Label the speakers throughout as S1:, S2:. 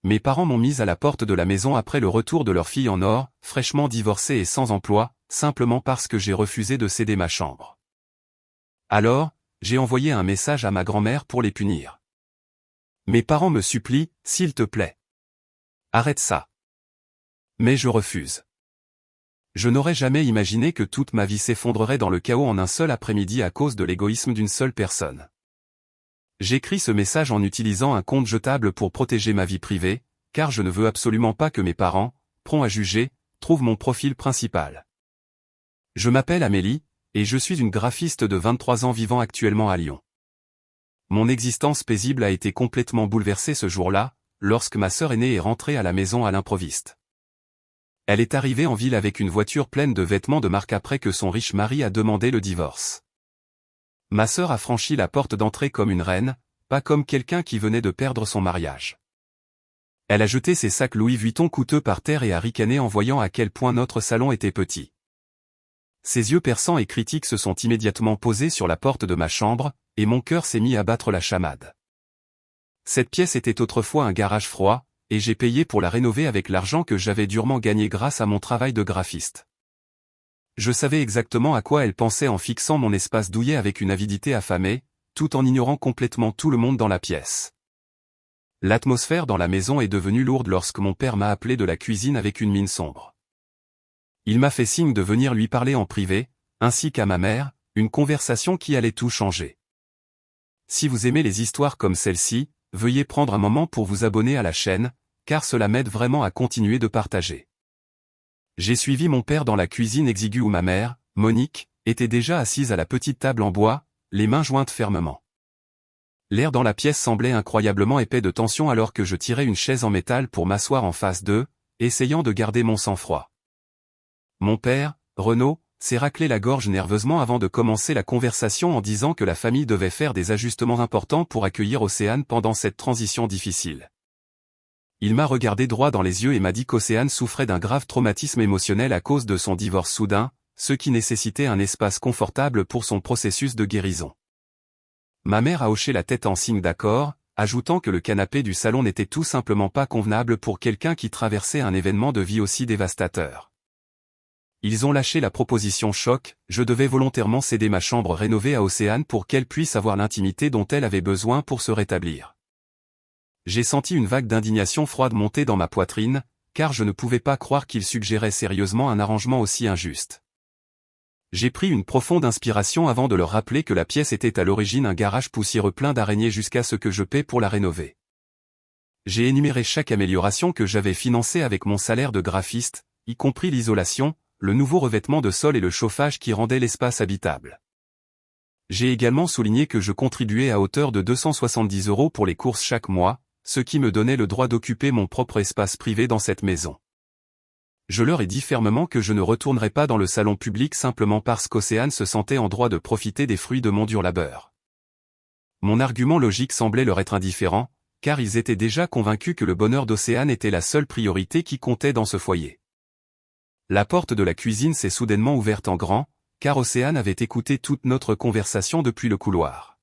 S1: Mes parents m'ont mise à la porte de la maison après le retour de leur fille en or, fraîchement divorcée et sans emploi, simplement parce que j'ai refusé de céder ma chambre. Alors, j'ai envoyé un message à ma grand-mère pour les punir. Mes parents me supplient, s'il te plaît. Arrête ça. Mais je refuse. Je n'aurais jamais imaginé que toute ma vie s'effondrerait dans le chaos en un seul après-midi à cause de l'égoïsme d'une seule personne. J'écris ce message en utilisant un compte jetable pour protéger ma vie privée, car je ne veux absolument pas que mes parents, prompts à juger, trouvent mon profil principal. Je m'appelle Amélie, et je suis une graphiste de 23 ans vivant actuellement à Lyon. Mon existence paisible a été complètement bouleversée ce jour-là, lorsque ma sœur aînée est rentrée à la maison à l'improviste. Elle est arrivée en ville avec une voiture pleine de vêtements de marque après que son riche mari a demandé le divorce. Ma sœur a franchi la porte d'entrée comme une reine, pas comme quelqu'un qui venait de perdre son mariage. Elle a jeté ses sacs Louis Vuitton coûteux par terre et a ricané en voyant à quel point notre salon était petit. Ses yeux perçants et critiques se sont immédiatement posés sur la porte de ma chambre, et mon cœur s'est mis à battre la chamade. Cette pièce était autrefois un garage froid, et j'ai payé pour la rénover avec l'argent que j'avais durement gagné grâce à mon travail de graphiste. Je savais exactement à quoi elle pensait en fixant mon espace douillet avec une avidité affamée, tout en ignorant complètement tout le monde dans la pièce. L'atmosphère dans la maison est devenue lourde lorsque mon père m'a appelé de la cuisine avec une mine sombre. Il m'a fait signe de venir lui parler en privé, ainsi qu'à ma mère, une conversation qui allait tout changer. Si vous aimez les histoires comme celle-ci, veuillez prendre un moment pour vous abonner à la chaîne, car cela m'aide vraiment à continuer de partager. J'ai suivi mon père dans la cuisine exiguë où ma mère, Monique, était déjà assise à la petite table en bois, les mains jointes fermement. L'air dans la pièce semblait incroyablement épais de tension alors que je tirais une chaise en métal pour m'asseoir en face d'eux, essayant de garder mon sang-froid. Mon père, Renaud, s'est raclé la gorge nerveusement avant de commencer la conversation en disant que la famille devait faire des ajustements importants pour accueillir Océane pendant cette transition difficile. Il m'a regardé droit dans les yeux et m'a dit qu'Océane souffrait d'un grave traumatisme émotionnel à cause de son divorce soudain, ce qui nécessitait un espace confortable pour son processus de guérison. Ma mère a hoché la tête en signe d'accord, ajoutant que le canapé du salon n'était tout simplement pas convenable pour quelqu'un qui traversait un événement de vie aussi dévastateur. Ils ont lâché la proposition choc, je devais volontairement céder ma chambre rénovée à Océane pour qu'elle puisse avoir l'intimité dont elle avait besoin pour se rétablir. J'ai senti une vague d'indignation froide monter dans ma poitrine, car je ne pouvais pas croire qu'il suggérait sérieusement un arrangement aussi injuste. J'ai pris une profonde inspiration avant de leur rappeler que la pièce était à l'origine un garage poussiéreux plein d'araignées jusqu'à ce que je paie pour la rénover. J'ai énuméré chaque amélioration que j'avais financée avec mon salaire de graphiste, y compris l'isolation, le nouveau revêtement de sol et le chauffage qui rendaient l'espace habitable. J'ai également souligné que je contribuais à hauteur de 270 € pour les courses chaque mois, ce qui me donnait le droit d'occuper mon propre espace privé dans cette maison. Je leur ai dit fermement que je ne retournerais pas dans le salon public simplement parce qu'Océane se sentait en droit de profiter des fruits de mon dur labeur. Mon argument logique semblait leur être indifférent, car ils étaient déjà convaincus que le bonheur d'Océane était la seule priorité qui comptait dans ce foyer. La porte de la cuisine s'est soudainement ouverte en grand, car Océane avait écouté toute notre conversation depuis le couloir.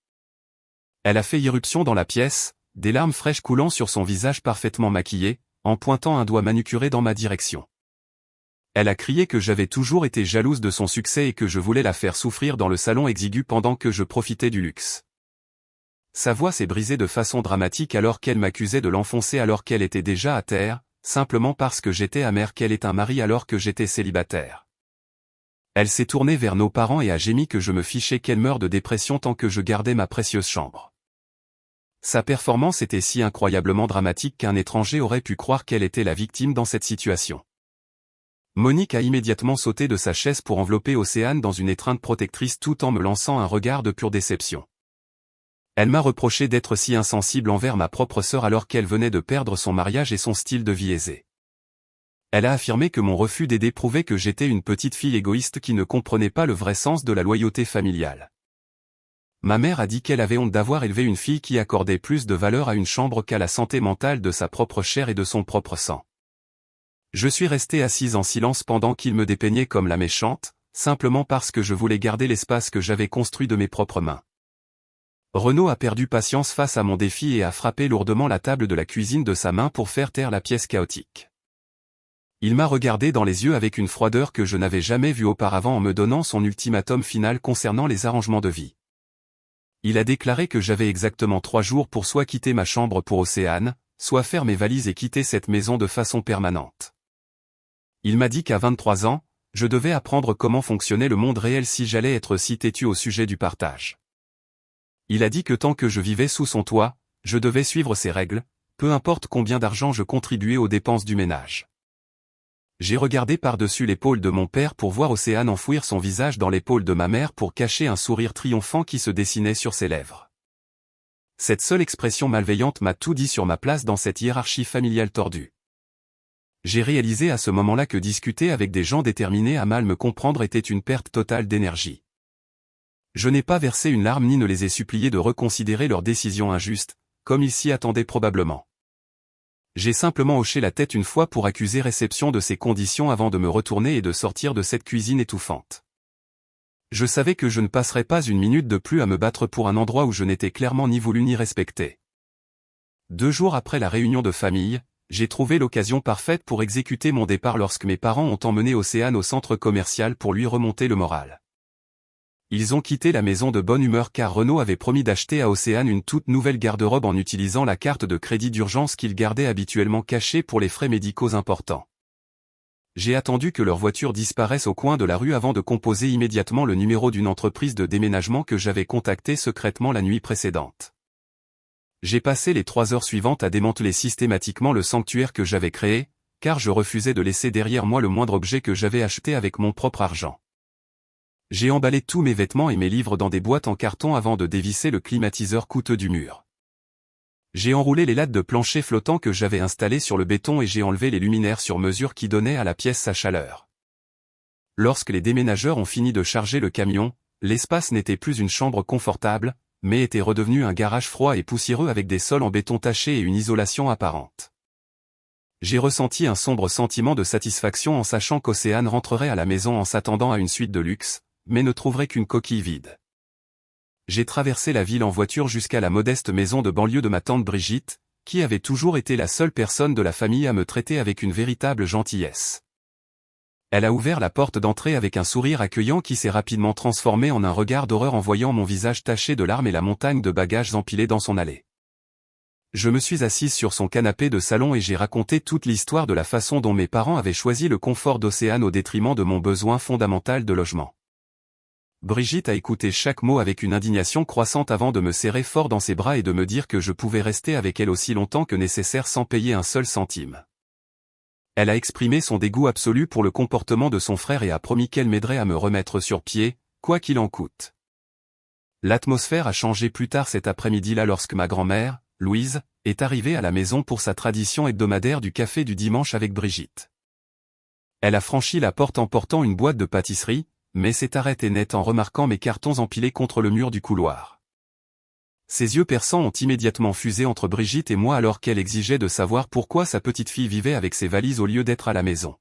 S1: Elle a fait irruption dans la pièce, des larmes fraîches coulant sur son visage parfaitement maquillé, en pointant un doigt manucuré dans ma direction. Elle a crié que j'avais toujours été jalouse de son succès et que je voulais la faire souffrir dans le salon exigu pendant que je profitais du luxe. Sa voix s'est brisée de façon dramatique alors qu'elle m'accusait de l'enfoncer alors qu'elle était déjà à terre, simplement parce que j'étais amère qu'elle ait un mari alors que j'étais célibataire. Elle s'est tournée vers nos parents et a gémi que je me fichais qu'elle meure de dépression tant que je gardais ma précieuse chambre. Sa performance était si incroyablement dramatique qu'un étranger aurait pu croire qu'elle était la victime dans cette situation. Monique a immédiatement sauté de sa chaise pour envelopper Océane dans une étreinte protectrice tout en me lançant un regard de pure déception. Elle m'a reproché d'être si insensible envers ma propre sœur alors qu'elle venait de perdre son mariage et son style de vie aisé. Elle a affirmé que mon refus d'aider prouvait que j'étais une petite fille égoïste qui ne comprenait pas le vrai sens de la loyauté familiale. Ma mère a dit qu'elle avait honte d'avoir élevé une fille qui accordait plus de valeur à une chambre qu'à la santé mentale de sa propre chair et de son propre sang. Je suis restée assise en silence pendant qu'il me dépeignait comme la méchante, simplement parce que je voulais garder l'espace que j'avais construit de mes propres mains. Renaud a perdu patience face à mon défi et a frappé lourdement la table de la cuisine de sa main pour faire taire la pièce chaotique. Il m'a regardé dans les yeux avec une froideur que je n'avais jamais vue auparavant en me donnant son ultimatum final concernant les arrangements de vie. Il a déclaré que j'avais exactement 3 jours pour soit quitter ma chambre pour Océane, soit faire mes valises et quitter cette maison de façon permanente. Il m'a dit qu'à 23 ans, je devais apprendre comment fonctionnait le monde réel si j'allais être si têtu au sujet du partage. Il a dit que tant que je vivais sous son toit, je devais suivre ses règles, peu importe combien d'argent je contribuais aux dépenses du ménage. J'ai regardé par-dessus l'épaule de mon père pour voir Océane enfouir son visage dans l'épaule de ma mère pour cacher un sourire triomphant qui se dessinait sur ses lèvres. Cette seule expression malveillante m'a tout dit sur ma place dans cette hiérarchie familiale tordue. J'ai réalisé à ce moment-là que discuter avec des gens déterminés à mal me comprendre était une perte totale d'énergie. Je n'ai pas versé une larme ni ne les ai suppliés de reconsidérer leur décision injuste, comme ils s'y attendaient probablement. J'ai simplement hoché la tête une fois pour accuser réception de ces conditions avant de me retourner et de sortir de cette cuisine étouffante. Je savais que je ne passerais pas une minute de plus à me battre pour un endroit où je n'étais clairement ni voulu ni respecté. 2 jours après la réunion de famille, j'ai trouvé l'occasion parfaite pour exécuter mon départ lorsque mes parents ont emmené Océane au centre commercial pour lui remonter le moral. Ils ont quitté la maison de bonne humeur car Renaud avait promis d'acheter à Océane une toute nouvelle garde-robe en utilisant la carte de crédit d'urgence qu'il gardait habituellement cachée pour les frais médicaux importants. J'ai attendu que leur voiture disparaisse au coin de la rue avant de composer immédiatement le numéro d'une entreprise de déménagement que j'avais contactée secrètement la nuit précédente. J'ai passé les 3 heures suivantes à démanteler systématiquement le sanctuaire que j'avais créé, car je refusais de laisser derrière moi le moindre objet que j'avais acheté avec mon propre argent. J'ai emballé tous mes vêtements et mes livres dans des boîtes en carton avant de dévisser le climatiseur coûteux du mur. J'ai enroulé les lattes de plancher flottant que j'avais installées sur le béton et j'ai enlevé les luminaires sur mesure qui donnaient à la pièce sa chaleur. Lorsque les déménageurs ont fini de charger le camion, l'espace n'était plus une chambre confortable, mais était redevenu un garage froid et poussiéreux avec des sols en béton taché et une isolation apparente. J'ai ressenti un sombre sentiment de satisfaction en sachant qu'Océane rentrerait à la maison en s'attendant à une suite de luxe, mais ne trouverait qu'une coquille vide. J'ai traversé la ville en voiture jusqu'à la modeste maison de banlieue de ma tante Brigitte, qui avait toujours été la seule personne de la famille à me traiter avec une véritable gentillesse. Elle a ouvert la porte d'entrée avec un sourire accueillant qui s'est rapidement transformé en un regard d'horreur en voyant mon visage taché de larmes et la montagne de bagages empilés dans son allée. Je me suis assise sur son canapé de salon et j'ai raconté toute l'histoire de la façon dont mes parents avaient choisi le confort d'Océane au détriment de mon besoin fondamental de logement. Brigitte a écouté chaque mot avec une indignation croissante avant de me serrer fort dans ses bras et de me dire que je pouvais rester avec elle aussi longtemps que nécessaire sans payer un seul centime. Elle a exprimé son dégoût absolu pour le comportement de son frère et a promis qu'elle m'aiderait à me remettre sur pied, quoi qu'il en coûte. L'atmosphère a changé plus tard cet après-midi-là lorsque ma grand-mère, Louise, est arrivée à la maison pour sa tradition hebdomadaire du café du dimanche avec Brigitte. Elle a franchi la porte en portant une boîte de pâtisserie, mais s'est arrêtée net en remarquant mes cartons empilés contre le mur du couloir. Ses yeux perçants ont immédiatement fusé entre Brigitte et moi alors qu'elle exigeait de savoir pourquoi sa petite fille vivait avec ses valises au lieu d'être à la maison.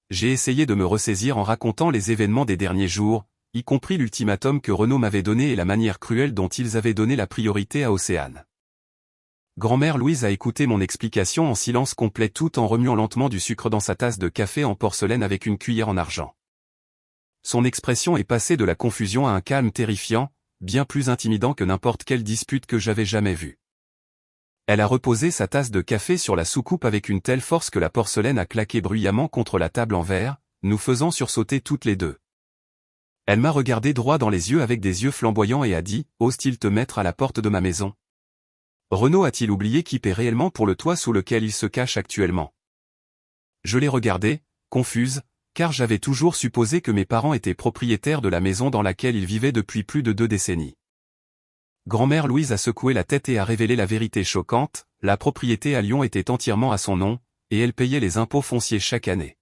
S1: J'ai essayé de me ressaisir en racontant les événements des derniers jours, y compris l'ultimatum que Renaud m'avait donné et la manière cruelle dont ils avaient donné la priorité à Océane. Grand-mère Louise a écouté mon explication en silence complet tout en remuant lentement du sucre dans sa tasse de café en porcelaine avec une cuillère en argent. Son expression est passée de la confusion à un calme terrifiant, bien plus intimidant que n'importe quelle dispute que j'avais jamais vue. Elle a reposé sa tasse de café sur la soucoupe avec une telle force que la porcelaine a claqué bruyamment contre la table en verre, nous faisant sursauter toutes les deux. Elle m'a regardé droit dans les yeux avec des yeux flamboyants et a dit « Oses-t-il te mettre à la porte de ma maison ?» Renaud a-t-il oublié qui paie réellement pour le toit sous lequel il se cache actuellement? Je l'ai regardée, confuse, car j'avais toujours supposé que mes parents étaient propriétaires de la maison dans laquelle ils vivaient depuis plus de 2 décennies. Grand-mère Louise a secoué la tête et a révélé la vérité choquante, la propriété à Lyon était entièrement à son nom, et elle payait les impôts fonciers chaque année.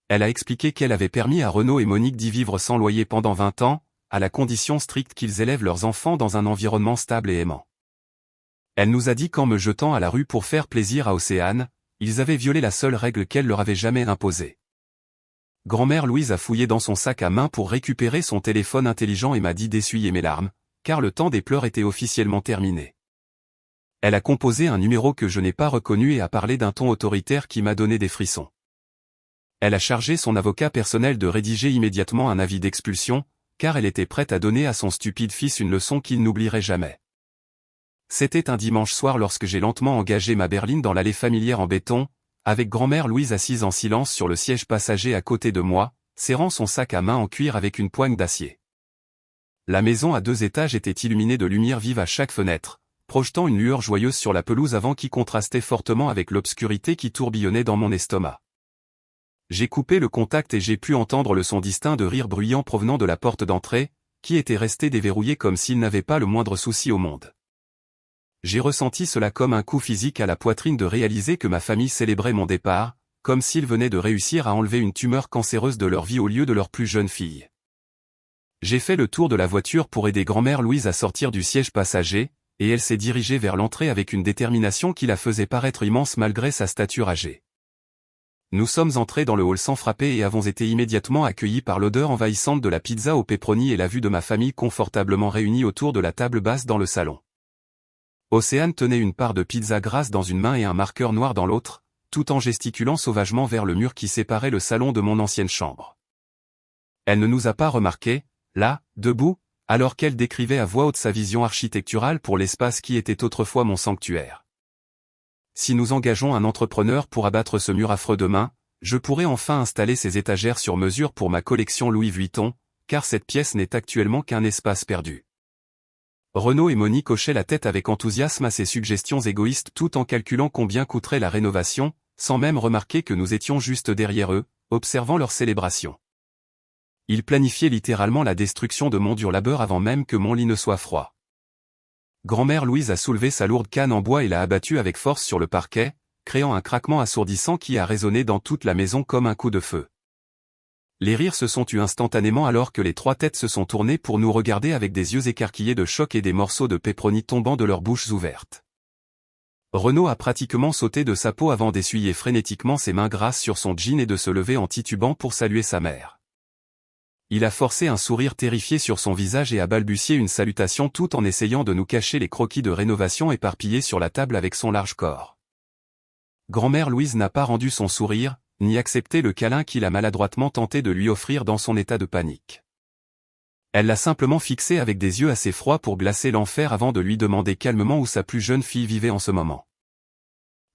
S1: Elle a expliqué qu'elle avait permis à Renaud et Monique d'y vivre sans loyer pendant 20 ans, à la condition stricte qu'ils élèvent leurs enfants dans un environnement stable et aimant. Elle nous a dit qu'en me jetant à la rue pour faire plaisir à Océane, ils avaient violé la seule règle qu'elle leur avait jamais imposée. Grand-mère Louise a fouillé dans son sac à main pour récupérer son téléphone intelligent et m'a dit d'essuyer mes larmes, car le temps des pleurs était officiellement terminé. Elle a composé un numéro que je n'ai pas reconnu et a parlé d'un ton autoritaire qui m'a donné des frissons. Elle a chargé son avocat personnel de rédiger immédiatement un avis d'expulsion, car elle était prête à donner à son stupide fils une leçon qu'il n'oublierait jamais. C'était un dimanche soir lorsque j'ai lentement engagé ma berline dans l'allée familière en béton, avec grand-mère Louise assise en silence sur le siège passager à côté de moi, serrant son sac à main en cuir avec une poigne d'acier. La maison à 2 étages était illuminée de lumière vive à chaque fenêtre, projetant une lueur joyeuse sur la pelouse avant qui contrastait fortement avec l'obscurité qui tourbillonnait dans mon estomac. J'ai coupé le contact et j'ai pu entendre le son distinct de rire bruyant provenant de la porte d'entrée, qui était restée déverrouillée comme s'il n'avait pas le moindre souci au monde. J'ai ressenti cela comme un coup physique à la poitrine de réaliser que ma famille célébrait mon départ, comme s'ils venaient de réussir à enlever une tumeur cancéreuse de leur vie au lieu de leur plus jeune fille. J'ai fait le tour de la voiture pour aider grand-mère Louise à sortir du siège passager, et elle s'est dirigée vers l'entrée avec une détermination qui la faisait paraître immense malgré sa stature âgée. Nous sommes entrés dans le hall sans frapper et avons été immédiatement accueillis par l'odeur envahissante de la pizza au pepperoni et la vue de ma famille confortablement réunie autour de la table basse dans le salon. Océane tenait une part de pizza grasse dans une main et un marqueur noir dans l'autre, tout en gesticulant sauvagement vers le mur qui séparait le salon de mon ancienne chambre. Elle ne nous a pas remarqués, là, debout, alors qu'elle décrivait à voix haute sa vision architecturale pour l'espace qui était autrefois mon sanctuaire. Si nous engageons un entrepreneur pour abattre ce mur affreux demain, je pourrai enfin installer ces étagères sur mesure pour ma collection Louis Vuitton, car cette pièce n'est actuellement qu'un espace perdu. Renaud et Monique hochaient la tête avec enthousiasme à ces suggestions égoïstes tout en calculant combien coûterait la rénovation, sans même remarquer que nous étions juste derrière eux, observant leur célébration. Ils planifiaient littéralement la destruction de mon dur labeur avant même que mon lit ne soit froid. Grand-mère Louise a soulevé sa lourde canne en bois et l'a abattue avec force sur le parquet, créant un craquement assourdissant qui a résonné dans toute la maison comme un coup de feu. Les rires se sont tus instantanément alors que les 3 têtes se sont tournées pour nous regarder avec des yeux écarquillés de choc et des morceaux de pepperoni tombant de leurs bouches ouvertes. Renaud a pratiquement sauté de sa peau avant d'essuyer frénétiquement ses mains grasses sur son jean et de se lever en titubant pour saluer sa mère. Il a forcé un sourire terrifié sur son visage et a balbutié une salutation tout en essayant de nous cacher les croquis de rénovation éparpillés sur la table avec son large corps. Grand-mère Louise n'a pas rendu son sourire, ni accepté le câlin qu'il a maladroitement tenté de lui offrir dans son état de panique. Elle l'a simplement fixé avec des yeux assez froids pour glacer l'enfer avant de lui demander calmement où sa plus jeune fille vivait en ce moment.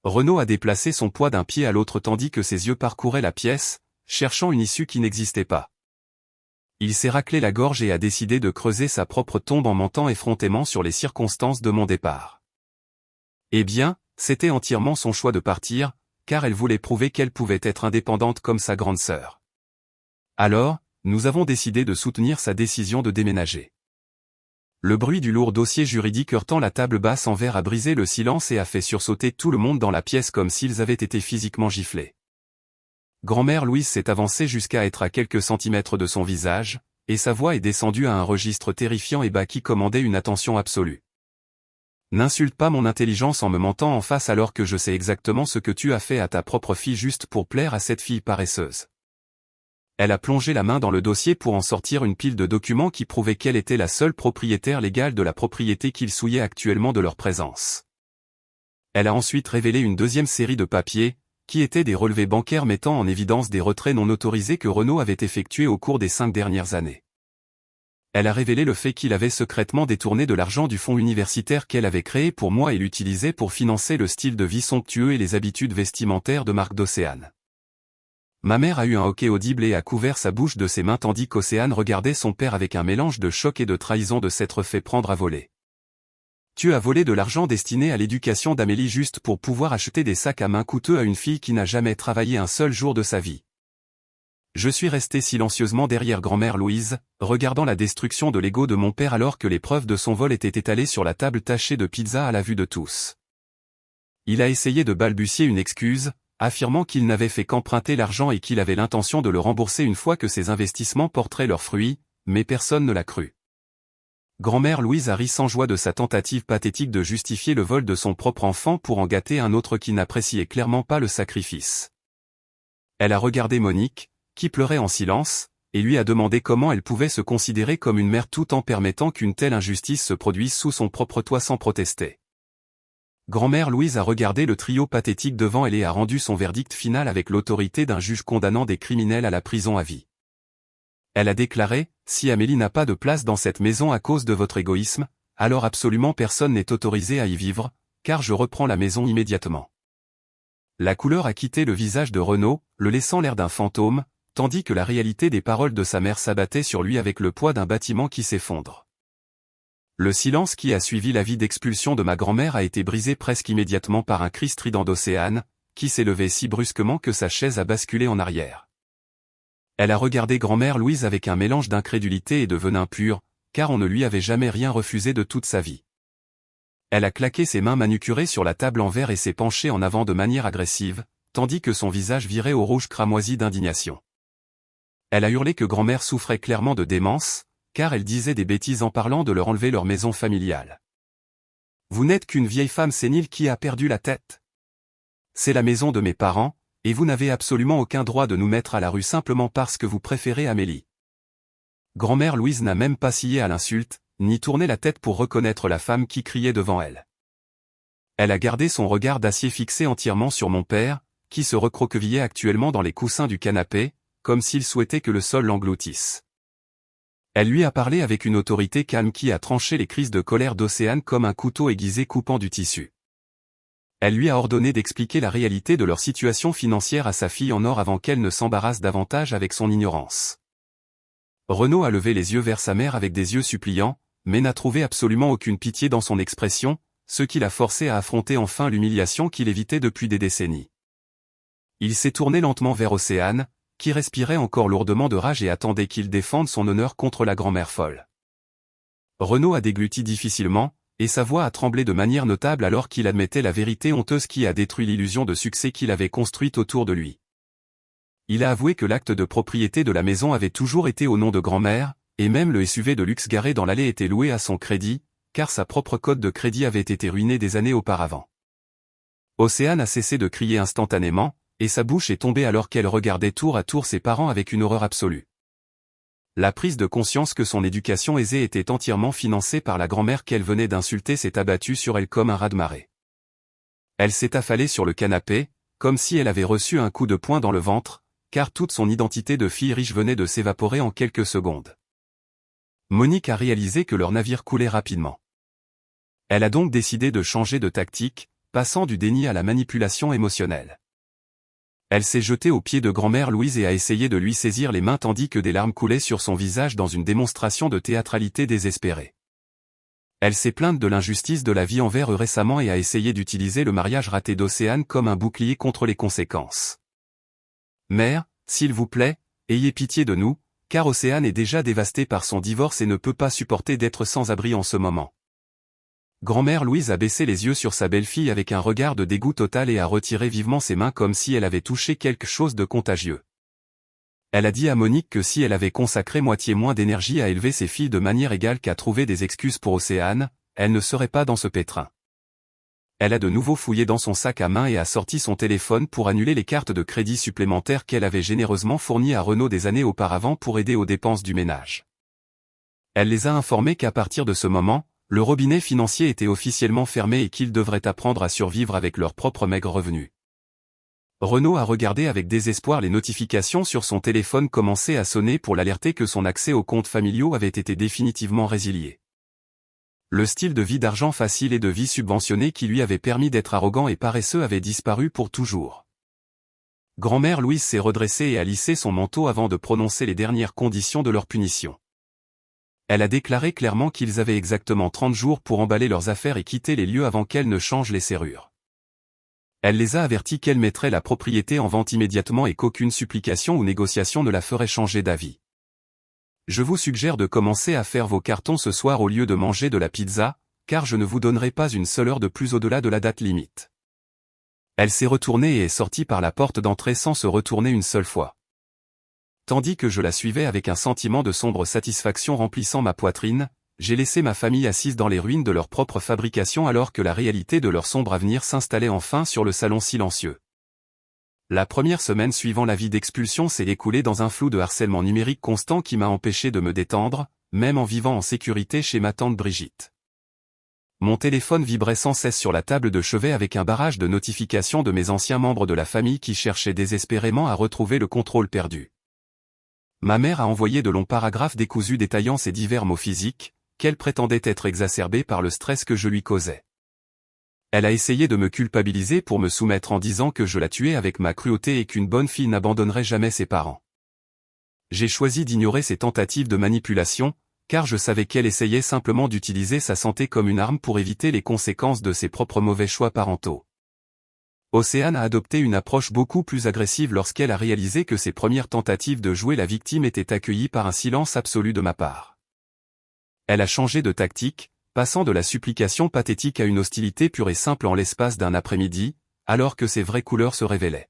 S1: Renaud a déplacé son poids d'un pied à l'autre tandis que ses yeux parcouraient la pièce, cherchant une issue qui n'existait pas. Il s'est raclé la gorge et a décidé de creuser sa propre tombe en mentant effrontément sur les circonstances de mon départ. Eh bien, c'était entièrement son choix de partir, car elle voulait prouver qu'elle pouvait être indépendante comme sa grande sœur. Alors, nous avons décidé de soutenir sa décision de déménager. Le bruit du lourd dossier juridique heurtant la table basse en verre a brisé le silence et a fait sursauter tout le monde dans la pièce comme s'ils avaient été physiquement giflés. Grand-mère Louise s'est avancée jusqu'à être à quelques centimètres de son visage, et sa voix est descendue à un registre terrifiant et bas qui commandait une attention absolue. N'insulte pas mon intelligence en me mentant en face alors que je sais exactement ce que tu as fait à ta propre fille juste pour plaire à cette fille paresseuse. Elle a plongé la main dans le dossier pour en sortir une pile de documents qui prouvaient qu'elle était la seule propriétaire légale de la propriété qu'ils souillaient actuellement de leur présence. Elle a ensuite révélé une deuxième série de papiers, qui étaient des relevés bancaires mettant en évidence des retraits non autorisés que Renaud avait effectués au cours des 5 dernières années. Elle a révélé le fait qu'il avait secrètement détourné de l'argent du fonds universitaire qu'elle avait créé pour moi et l'utilisait pour financer le style de vie somptueux et les habitudes vestimentaires de Marc d'Océane. Ma mère a eu un hoquet audible et a couvert sa bouche de ses mains tandis qu'Océane regardait son père avec un mélange de choc et de trahison de s'être fait prendre à voler. Tu as volé de l'argent destiné à l'éducation d'Amélie juste pour pouvoir acheter des sacs à main coûteux à une fille qui n'a jamais travaillé un seul jour de sa vie. Je suis resté silencieusement derrière grand-mère Louise, regardant la destruction de l'ego de mon père alors que les preuves de son vol étaient étalées sur la table tachée de pizza à la vue de tous. Il a essayé de balbutier une excuse, affirmant qu'il n'avait fait qu'emprunter l'argent et qu'il avait l'intention de le rembourser une fois que ses investissements porteraient leurs fruits, mais personne ne l'a cru. Grand-mère Louise a ri sans joie de sa tentative pathétique de justifier le vol de son propre enfant pour en gâter un autre qui n'appréciait clairement pas le sacrifice. Elle a regardé Monique, qui pleurait en silence, et lui a demandé comment elle pouvait se considérer comme une mère tout en permettant qu'une telle injustice se produise sous son propre toit sans protester. Grand-mère Louise a regardé le trio pathétique devant elle et a rendu son verdict final avec l'autorité d'un juge condamnant des criminels à la prison à vie. Elle a déclaré, « Si Amélie n'a pas de place dans cette maison à cause de votre égoïsme, alors absolument personne n'est autorisé à y vivre, car je reprends la maison immédiatement. » La couleur a quitté le visage de Renaud, le laissant l'air d'un fantôme, tandis que la réalité des paroles de sa mère s'abattait sur lui avec le poids d'un bâtiment qui s'effondre. Le silence qui a suivi l'avis d'expulsion de ma grand-mère a été brisé presque immédiatement par un cri strident d'Océane, qui s'est levé si brusquement que sa chaise a basculé en arrière. Elle a regardé grand-mère Louise avec un mélange d'incrédulité et de venin pur, car on ne lui avait jamais rien refusé de toute sa vie. Elle a claqué ses mains manucurées sur la table en verre et s'est penchée en avant de manière agressive, tandis que son visage virait au rouge cramoisi d'indignation. Elle a hurlé que grand-mère souffrait clairement de démence, car elle disait des bêtises en parlant de leur enlever leur maison familiale. Vous n'êtes qu'une vieille femme sénile qui a perdu la tête. C'est la maison de mes parents, et vous n'avez absolument aucun droit de nous mettre à la rue simplement parce que vous préférez Amélie. Grand-mère Louise n'a même pas scié à l'insulte, ni tourné la tête pour reconnaître la femme qui criait devant elle. Elle a gardé son regard d'acier fixé entièrement sur mon père, qui se recroquevillait actuellement dans les coussins du canapé, comme s'il souhaitait que le sol l'engloutisse. Elle lui a parlé avec une autorité calme qui a tranché les crises de colère d'Océane comme un couteau aiguisé coupant du tissu. Elle lui a ordonné d'expliquer la réalité de leur situation financière à sa fille en or avant qu'elle ne s'embarrasse davantage avec son ignorance. Renaud a levé les yeux vers sa mère avec des yeux suppliants, mais n'a trouvé absolument aucune pitié dans son expression, ce qui l'a forcé à affronter enfin l'humiliation qu'il évitait depuis des décennies. Il s'est tourné lentement vers Océane, qui respirait encore lourdement de rage et attendait qu'il défende son honneur contre la grand-mère folle. Renaud a dégluti difficilement, et sa voix a tremblé de manière notable alors qu'il admettait la vérité honteuse qui a détruit l'illusion de succès qu'il avait construite autour de lui. Il a avoué que l'acte de propriété de la maison avait toujours été au nom de grand-mère, et même le SUV de luxe garé dans l'allée était loué à son crédit, car sa propre cote de crédit avait été ruinée des années auparavant. Océane a cessé de crier instantanément, et sa bouche est tombée alors qu'elle regardait tour à tour ses parents avec une horreur absolue. La prise de conscience que son éducation aisée était entièrement financée par la grand-mère qu'elle venait d'insulter s'est abattue sur elle comme un raz-de-marée. Elle s'est affalée sur le canapé, comme si elle avait reçu un coup de poing dans le ventre, car toute son identité de fille riche venait de s'évaporer en quelques secondes. Monique a réalisé que leur navire coulait rapidement. Elle a donc décidé de changer de tactique, passant du déni à la manipulation émotionnelle. Elle s'est jetée aux pieds de grand-mère Louise et a essayé de lui saisir les mains tandis que des larmes coulaient sur son visage dans une démonstration de théâtralité désespérée. Elle s'est plainte de l'injustice de la vie envers eux récemment et a essayé d'utiliser le mariage raté d'Océane comme un bouclier contre les conséquences. Mère, s'il vous plaît, ayez pitié de nous, car Océane est déjà dévastée par son divorce et ne peut pas supporter d'être sans abri en ce moment. Grand-mère Louise a baissé les yeux sur sa belle-fille avec un regard de dégoût total et a retiré vivement ses mains comme si elle avait touché quelque chose de contagieux. Elle a dit à Monique que si elle avait consacré moitié moins d'énergie à élever ses filles de manière égale qu'à trouver des excuses pour Océane, elle ne serait pas dans ce pétrin. Elle a de nouveau fouillé dans son sac à main et a sorti son téléphone pour annuler les cartes de crédit supplémentaires qu'elle avait généreusement fournies à Renaud des années auparavant pour aider aux dépenses du ménage. Elle les a informés qu'à partir de ce moment, le robinet financier était officiellement fermé et qu'ils devraient apprendre à survivre avec leurs propres maigres revenus. Renaud a regardé avec désespoir les notifications sur son téléphone commencer à sonner pour l'alerter que son accès aux comptes familiaux avait été définitivement résilié. Le style de vie d'argent facile et de vie subventionnée qui lui avait permis d'être arrogant et paresseux avait disparu pour toujours. Grand-mère Louise s'est redressée et a lissé son manteau avant de prononcer les dernières conditions de leur punition. Elle a déclaré clairement qu'ils avaient exactement 30 jours pour emballer leurs affaires et quitter les lieux avant qu'elle ne change les serrures. Elle les a avertis qu'elle mettrait la propriété en vente immédiatement et qu'aucune supplication ou négociation ne la ferait changer d'avis. Je vous suggère de commencer à faire vos cartons ce soir au lieu de manger de la pizza, car je ne vous donnerai pas une seule heure de plus au-delà de la date limite. Elle s'est retournée et est sortie par la porte d'entrée sans se retourner une seule fois. Tandis que je la suivais avec un sentiment de sombre satisfaction remplissant ma poitrine, j'ai laissé ma famille assise dans les ruines de leur propre fabrication alors que la réalité de leur sombre avenir s'installait enfin sur le salon silencieux. La première semaine suivant l'avis d'expulsion s'est écoulée dans un flou de harcèlement numérique constant qui m'a empêché de me détendre, même en vivant en sécurité chez ma tante Brigitte. Mon téléphone vibrait sans cesse sur la table de chevet avec un barrage de notifications de mes anciens membres de la famille qui cherchaient désespérément à retrouver le contrôle perdu. Ma mère a envoyé de longs paragraphes décousus détaillant ces divers maux physiques, qu'elle prétendait être exacerbés par le stress que je lui causais. Elle a essayé de me culpabiliser pour me soumettre en disant que je la tuais avec ma cruauté et qu'une bonne fille n'abandonnerait jamais ses parents. J'ai choisi d'ignorer ces tentatives de manipulation, car je savais qu'elle essayait simplement d'utiliser sa santé comme une arme pour éviter les conséquences de ses propres mauvais choix parentaux. Océane a adopté une approche beaucoup plus agressive lorsqu'elle a réalisé que ses premières tentatives de jouer la victime étaient accueillies par un silence absolu de ma part. Elle a changé de tactique, passant de la supplication pathétique à une hostilité pure et simple en l'espace d'un après-midi, alors que ses vraies couleurs se révélaient.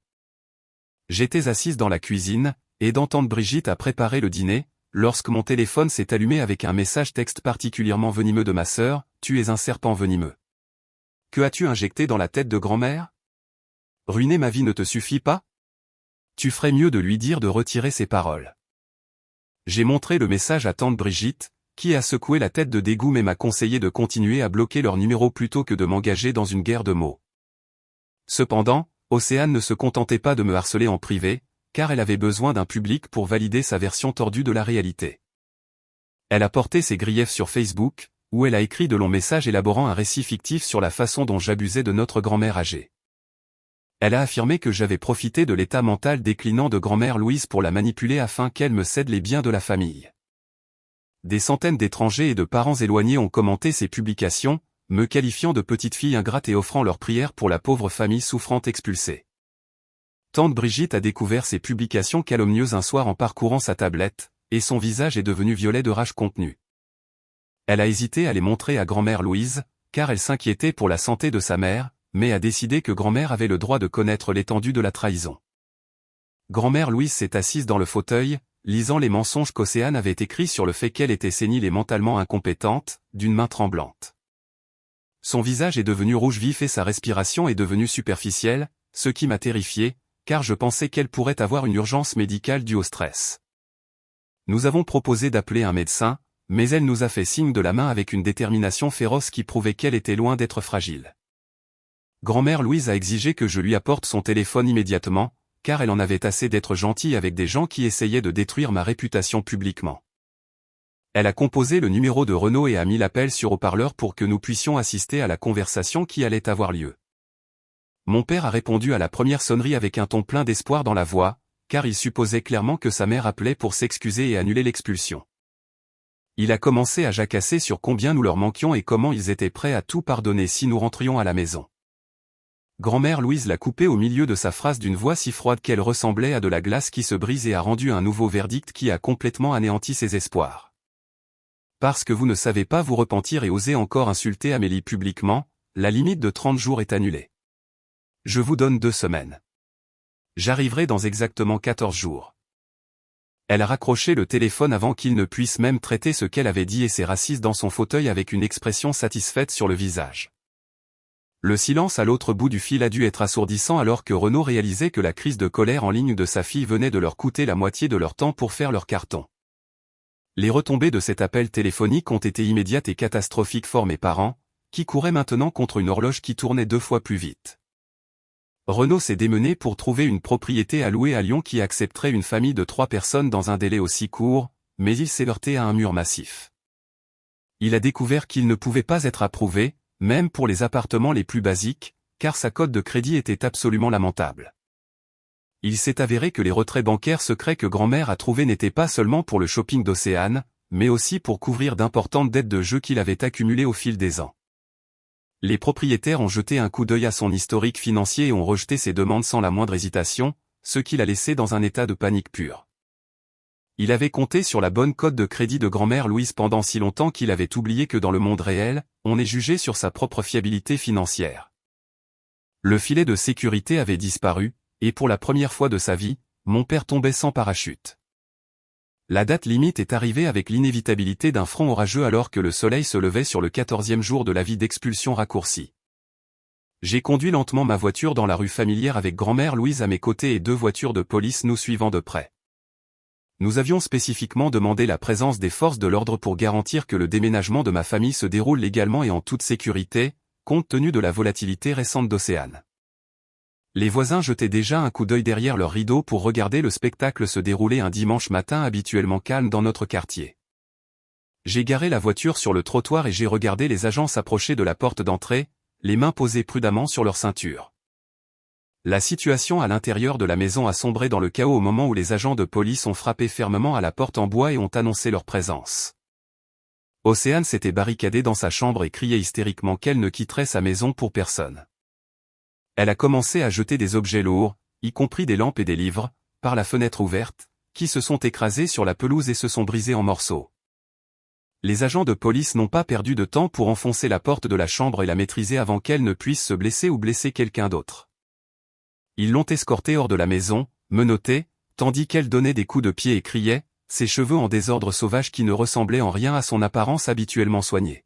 S1: J'étais assise dans la cuisine, aidant tante Brigitte à préparer le dîner, lorsque mon téléphone s'est allumé avec un message texte particulièrement venimeux de ma sœur, « Tu es un serpent venimeux. Que as-tu injecté dans la tête de grand-mère ? Ruiner ma vie ne te suffit pas ? Tu ferais mieux de lui dire de retirer ses paroles. » J'ai montré le message à tante Brigitte, qui a secoué la tête de dégoût mais m'a conseillé de continuer à bloquer leur numéro plutôt que de m'engager dans une guerre de mots. Cependant, Océane ne se contentait pas de me harceler en privé, car elle avait besoin d'un public pour valider sa version tordue de la réalité. Elle a porté ses griefs sur Facebook, où elle a écrit de longs messages élaborant un récit fictif sur la façon dont j'abusais de notre grand-mère âgée. Elle a affirmé que j'avais profité de l'état mental déclinant de grand-mère Louise pour la manipuler afin qu'elle me cède les biens de la famille. Des centaines d'étrangers et de parents éloignés ont commenté ces publications, me qualifiant de petite fille ingrate et offrant leurs prières pour la pauvre famille souffrante expulsée. Tante Brigitte a découvert ces publications calomnieuses un soir en parcourant sa tablette, et son visage est devenu violet de rage contenue. Elle a hésité à les montrer à grand-mère Louise, car elle s'inquiétait pour la santé de sa mère, mais a décidé que grand-mère avait le droit de connaître l'étendue de la trahison. Grand-mère Louise s'est assise dans le fauteuil, lisant les mensonges qu'Océane avait écrits sur le fait qu'elle était sénile et mentalement incompétente, d'une main tremblante. Son visage est devenu rouge vif et sa respiration est devenue superficielle, ce qui m'a terrifié, car je pensais qu'elle pourrait avoir une urgence médicale due au stress. Nous avons proposé d'appeler un médecin, mais elle nous a fait signe de la main avec une détermination féroce qui prouvait qu'elle était loin d'être fragile. Grand-mère Louise a exigé que je lui apporte son téléphone immédiatement, car elle en avait assez d'être gentille avec des gens qui essayaient de détruire ma réputation publiquement. Elle a composé le numéro de Renaud et a mis l'appel sur haut-parleur pour que nous puissions assister à la conversation qui allait avoir lieu. Mon père a répondu à la première sonnerie avec un ton plein d'espoir dans la voix, car il supposait clairement que sa mère appelait pour s'excuser et annuler l'expulsion. Il a commencé à jacasser sur combien nous leur manquions et comment ils étaient prêts à tout pardonner si nous rentrions à la maison. Grand-mère Louise l'a coupé au milieu de sa phrase d'une voix si froide qu'elle ressemblait à de la glace qui se brise et a rendu un nouveau verdict qui a complètement anéanti ses espoirs. Parce que vous ne savez pas vous repentir et osez encore insulter Amélie publiquement, la limite de 30 jours est annulée. Je vous donne 2 semaines. J'arriverai dans exactement 14 jours. Elle a raccroché le téléphone avant qu'il ne puisse même traiter ce qu'elle avait dit et s'est rassise dans son fauteuil avec une expression satisfaite sur le visage. Le silence à l'autre bout du fil a dû être assourdissant alors que Renaud réalisait que la crise de colère en ligne de sa fille venait de leur coûter la moitié de leur temps pour faire leur carton. Les retombées de cet appel téléphonique ont été immédiates et catastrophiques pour mes parents, qui couraient maintenant contre une horloge qui tournait 2 fois plus vite. Renaud s'est démené pour trouver une propriété à louer à Lyon qui accepterait une famille de 3 personnes dans un délai aussi court, mais il s'est heurté à un mur massif. Il a découvert qu'il ne pouvait pas être approuvé, même pour les appartements les plus basiques, car sa cote de crédit était absolument lamentable. Il s'est avéré que les retraits bancaires secrets que grand-mère a trouvés n'étaient pas seulement pour le shopping d'Océane, mais aussi pour couvrir d'importantes dettes de jeu qu'il avait accumulées au fil des ans. Les propriétaires ont jeté un coup d'œil à son historique financier et ont rejeté ses demandes sans la moindre hésitation, ce qui l'a laissé dans un état de panique pure. Il avait compté sur la bonne cote de crédit de grand-mère Louise pendant si longtemps qu'il avait oublié que dans le monde réel, on est jugé sur sa propre fiabilité financière. Le filet de sécurité avait disparu, et pour la première fois de sa vie, mon père tombait sans parachute. La date limite est arrivée avec l'inévitabilité d'un front orageux alors que le soleil se levait sur le 14e jour de l'avis d'expulsion raccourci. J'ai conduit lentement ma voiture dans la rue familière avec grand-mère Louise à mes côtés et 2 voitures de police nous suivant de près. Nous avions spécifiquement demandé la présence des forces de l'ordre pour garantir que le déménagement de ma famille se déroule légalement et en toute sécurité, compte tenu de la volatilité récente d'Océane. Les voisins jetaient déjà un coup d'œil derrière leurs rideaux pour regarder le spectacle se dérouler un dimanche matin habituellement calme dans notre quartier. J'ai garé la voiture sur le trottoir et j'ai regardé les agents s'approcher de la porte d'entrée, les mains posées prudemment sur leur ceinture. La situation à l'intérieur de la maison a sombré dans le chaos au moment où les agents de police ont frappé fermement à la porte en bois et ont annoncé leur présence. Océane s'était barricadée dans sa chambre et criait hystériquement qu'elle ne quitterait sa maison pour personne. Elle a commencé à jeter des objets lourds, y compris des lampes et des livres, par la fenêtre ouverte, qui se sont écrasés sur la pelouse et se sont brisés en morceaux. Les agents de police n'ont pas perdu de temps pour enfoncer la porte de la chambre et la maîtriser avant qu'elle ne puisse se blesser ou blesser quelqu'un d'autre. Ils l'ont escortée hors de la maison, menottée, tandis qu'elle donnait des coups de pied et criait, ses cheveux en désordre sauvage qui ne ressemblaient en rien à son apparence habituellement soignée.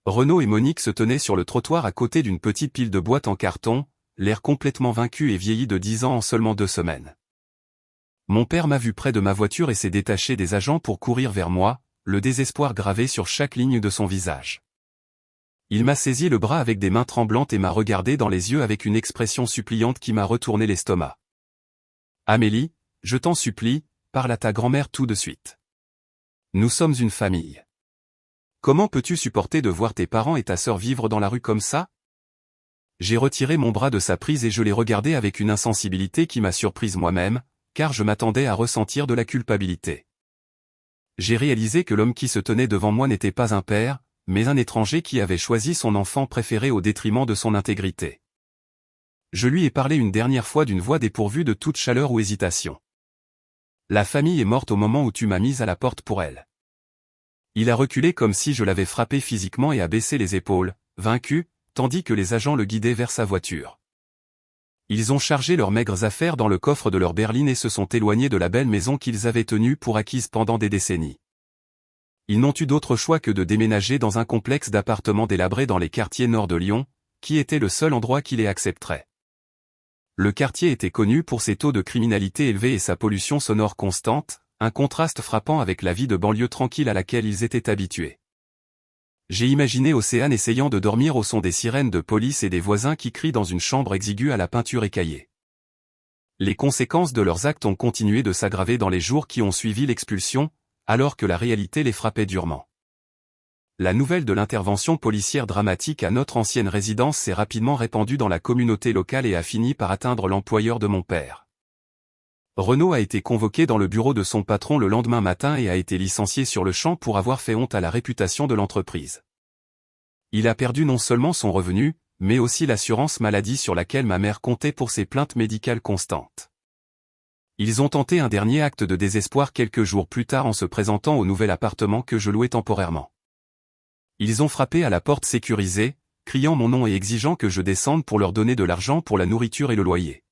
S1: Renaud et Monique se tenaient sur le trottoir à côté d'une petite pile de boîtes en carton, l'air complètement vaincu et vieilli de 10 ans en seulement 2 semaines. Mon père m'a vu près de ma voiture et s'est détaché des agents pour courir vers moi, le désespoir gravé sur chaque ligne de son visage. Il m'a saisi le bras avec des mains tremblantes et m'a regardé dans les yeux avec une expression suppliante qui m'a retourné l'estomac. « Amélie, je t'en supplie, parle à ta grand-mère tout de suite. Nous sommes une famille. Comment peux-tu supporter de voir tes parents et ta sœur vivre dans la rue comme ça ?» J'ai retiré mon bras de sa prise et je l'ai regardé avec une insensibilité qui m'a surprise moi-même, car je m'attendais à ressentir de la culpabilité. J'ai réalisé que l'homme qui se tenait devant moi n'était pas un père, mais un étranger qui avait choisi son enfant préféré au détriment de son intégrité. Je lui ai parlé une dernière fois d'une voix dépourvue de toute chaleur ou hésitation. « La famille est morte au moment où tu m'as mise à la porte pour elle. » Il a reculé comme si je l'avais frappé physiquement et a baissé les épaules, vaincu, tandis que les agents le guidaient vers sa voiture. Ils ont chargé leurs maigres affaires dans le coffre de leur berline et se sont éloignés de la belle maison qu'ils avaient tenue pour acquise pendant des décennies. Ils n'ont eu d'autre choix que de déménager dans un complexe d'appartements délabrés dans les quartiers nord de Lyon, qui était le seul endroit qui les accepterait. Le quartier était connu pour ses taux de criminalité élevés et sa pollution sonore constante, un contraste frappant avec la vie de banlieue tranquille à laquelle ils étaient habitués. J'ai imaginé Océane essayant de dormir au son des sirènes de police et des voisins qui crient dans une chambre exiguë à la peinture écaillée. Les conséquences de leurs actes ont continué de s'aggraver dans les jours qui ont suivi l'expulsion, alors que la réalité les frappait durement. La nouvelle de l'intervention policière dramatique à notre ancienne résidence s'est rapidement répandue dans la communauté locale et a fini par atteindre l'employeur de mon père. Renaud a été convoqué dans le bureau de son patron le lendemain matin et a été licencié sur le champ pour avoir fait honte à la réputation de l'entreprise. Il a perdu non seulement son revenu, mais aussi l'assurance maladie sur laquelle ma mère comptait pour ses plaintes médicales constantes. Ils ont tenté un dernier acte de désespoir quelques jours plus tard en se présentant au nouvel appartement que je louais temporairement. Ils ont frappé à la porte sécurisée, criant mon nom et exigeant que je descende pour leur donner de l'argent pour la nourriture et le loyer.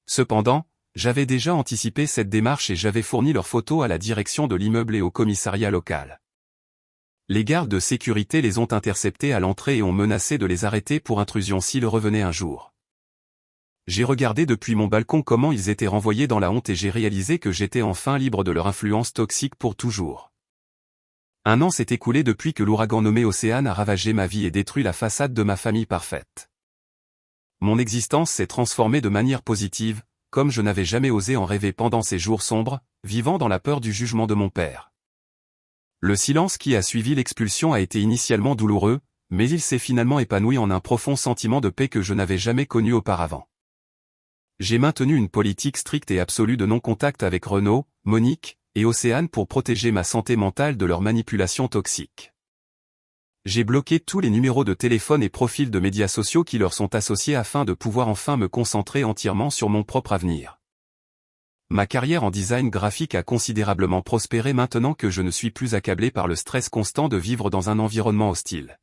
S1: Cependant, j'avais déjà anticipé cette démarche et j'avais fourni leurs photos à la direction de l'immeuble et au commissariat local. Les gardes de sécurité les ont interceptés à l'entrée et ont menacé de les arrêter pour intrusion s'ils revenaient un jour. J'ai regardé depuis mon balcon comment ils étaient renvoyés dans la honte et j'ai réalisé que j'étais enfin libre de leur influence toxique pour toujours. 1 an s'est écoulé depuis que l'ouragan nommé Océane a ravagé ma vie et détruit la façade de ma famille parfaite. Mon existence s'est transformée de manière positive, comme je n'avais jamais osé en rêver pendant ces jours sombres, vivant dans la peur du jugement de mon père. Le silence qui a suivi l'expulsion a été initialement douloureux, mais il s'est finalement épanoui en un profond sentiment de paix que je n'avais jamais connu auparavant. J'ai maintenu une politique stricte et absolue de non-contact avec Renaud, Monique et Océane pour protéger ma santé mentale de leurs manipulations toxiques. J'ai bloqué tous les numéros de téléphone et profils de médias sociaux qui leur sont associés afin de pouvoir enfin me concentrer entièrement sur mon propre avenir. Ma carrière en design graphique a considérablement prospéré maintenant que je ne suis plus accablé par le stress constant de vivre dans un environnement hostile.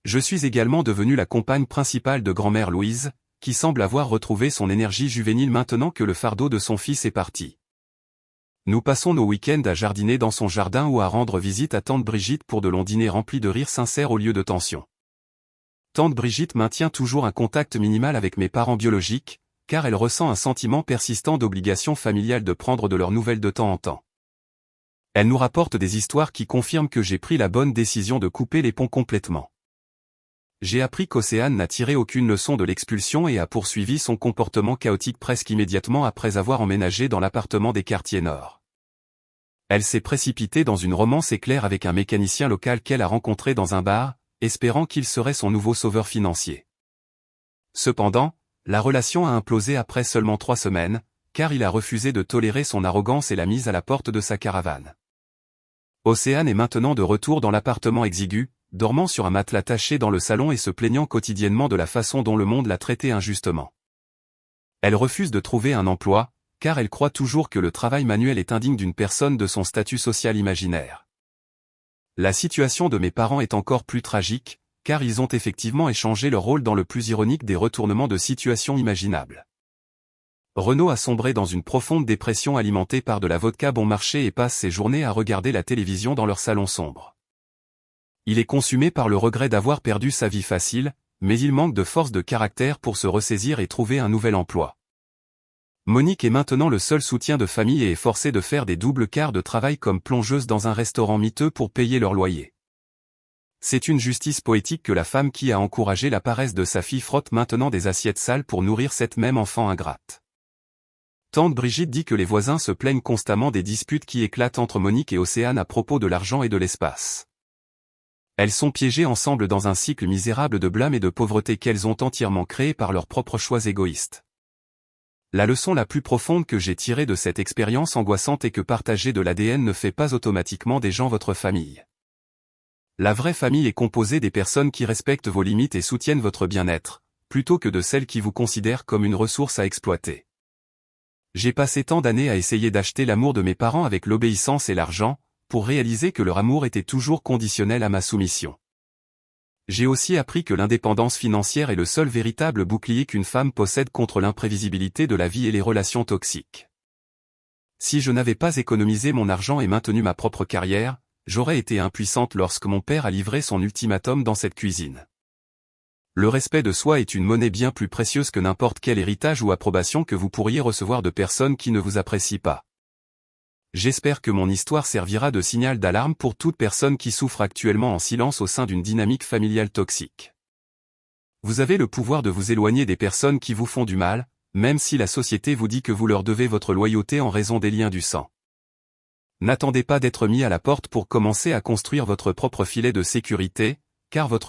S1: Je suis également devenu la compagne principale de grand-mère Louise, qui semble avoir retrouvé son énergie juvénile maintenant que le fardeau de son fils est parti. Nous passons nos week-ends à jardiner dans son jardin ou à rendre visite à tante Brigitte pour de longs dîners remplis de rires sincères au lieu de tension. Tante Brigitte maintient toujours un contact minimal avec mes parents biologiques, car elle ressent un sentiment persistant d'obligation familiale de prendre de leurs nouvelles de temps en temps. Elle nous rapporte des histoires qui confirment que j'ai pris la bonne décision de couper les ponts complètement. J'ai appris qu'Océane n'a tiré aucune leçon de l'expulsion et a poursuivi son comportement chaotique presque immédiatement après avoir emménagé dans l'appartement des quartiers nord. Elle s'est précipitée dans une romance éclair avec un mécanicien local qu'elle a rencontré dans un bar, espérant qu'il serait son nouveau sauveur financier. Cependant, la relation a implosé après seulement 3 semaines, car il a refusé de tolérer son arrogance et l'a mise à la porte de sa caravane. Océane est maintenant de retour dans l'appartement exigu, dormant sur un matelas taché dans le salon et se plaignant quotidiennement de la façon dont le monde l'a traitée injustement. Elle refuse de trouver un emploi, car elle croit toujours que le travail manuel est indigne d'une personne de son statut social imaginaire. La situation de mes parents est encore plus tragique, car ils ont effectivement échangé leur rôle dans le plus ironique des retournements de situation imaginables. Renaud a sombré dans une profonde dépression alimentée par de la vodka bon marché et passe ses journées à regarder la télévision dans leur salon sombre. Il est consumé par le regret d'avoir perdu sa vie facile, mais il manque de force de caractère pour se ressaisir et trouver un nouvel emploi. Monique est maintenant le seul soutien de famille et est forcée de faire des doubles quarts de travail comme plongeuse dans un restaurant miteux pour payer leur loyer. C'est une justice poétique que la femme qui a encouragé la paresse de sa fille frotte maintenant des assiettes sales pour nourrir cette même enfant ingrate. Tante Brigitte dit que les voisins se plaignent constamment des disputes qui éclatent entre Monique et Océane à propos de l'argent et de l'espace. Elles sont piégées ensemble dans un cycle misérable de blâme et de pauvreté qu'elles ont entièrement créé par leurs propres choix égoïstes. La leçon la plus profonde que j'ai tirée de cette expérience angoissante est que partager de l'ADN ne fait pas automatiquement des gens votre famille. La vraie famille est composée des personnes qui respectent vos limites et soutiennent votre bien-être, plutôt que de celles qui vous considèrent comme une ressource à exploiter. J'ai passé tant d'années à essayer d'acheter l'amour de mes parents avec l'obéissance et l'argent, pour réaliser que leur amour était toujours conditionnel à ma soumission. J'ai aussi appris que l'indépendance financière est le seul véritable bouclier qu'une femme possède contre l'imprévisibilité de la vie et les relations toxiques. Si je n'avais pas économisé mon argent et maintenu ma propre carrière, j'aurais été impuissante lorsque mon père a livré son ultimatum dans cette cuisine. Le respect de soi est une monnaie bien plus précieuse que n'importe quel héritage ou approbation que vous pourriez recevoir de personnes qui ne vous apprécient pas. J'espère que mon histoire servira de signal d'alarme pour toute personne qui souffre actuellement en silence au sein d'une dynamique familiale toxique. Vous avez le pouvoir de vous éloigner des personnes qui vous font du mal, même si la société vous dit que vous leur devez votre loyauté en raison des liens du sang. N'attendez pas d'être mis à la porte pour commencer à construire votre propre filet de sécurité, car votre